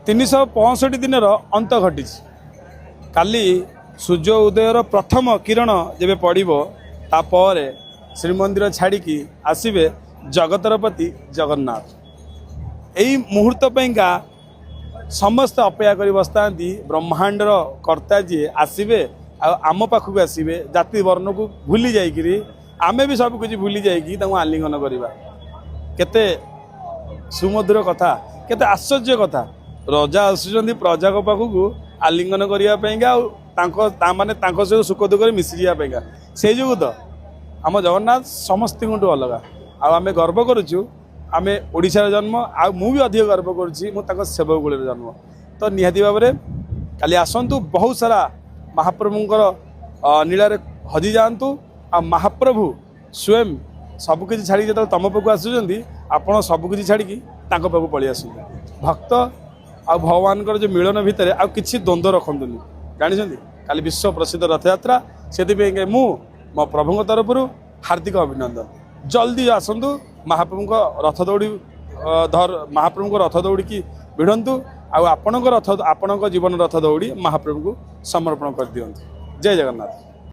365 दिन अंत घटी काली सूर्य उदयर प्रथम किरण जेबे पड़ो तापर श्रीमंदिर छाड़ी आसवे जगतरपति जगन्नाथ यही मुहूर्त पैंका समस्त अपेक्षा कर बसता ब्रह्मांडर कर्ता जी आसवे आम पाखक आसवे जाति वर्ण को भूली जाइकि आमे भी सब कुछ भूली जाइकि आलिंगन करवा केते सुमधुर कथा केते आश्चर्य कथा रजा आसुचंदी प्रजा को पाखक आलिंगन करने माने सहित सुख दुख मिसी जावाई से जो तो आम जगन्नाथ समस्त अलग आम गर्व करुचु आम ओडिशार जन्म आ मु भी अधिक गर्व करुँच सेवक कूल जन्म तो निहाती भाव में काली आसतु बहुत सारा महाप्रभुंर नीलारे हजि जातु आ महाप्रभु स्वयं सबकि छाड़ी जो तुम पाक आसुँच आपड़ सबकि छाड़ी पाक पलि आस भक्त आ भगवान जो मिलन भितर आ कि द्वंद्व रखुनि जानी काली विश्व प्रसिद्ध रथयात्रा से मु मो प्रभु तरफ हार्दिक अभिनंदन जल्दी आसतु महाप्रभु रथ दौड़ी महाप्रभु रथ दौड़ी की भिड़ंतु आपणक रथ आपण जीवन रथ दौड़ी महाप्रभु को समर्पण कर दियंतु। जय जगन्नाथ।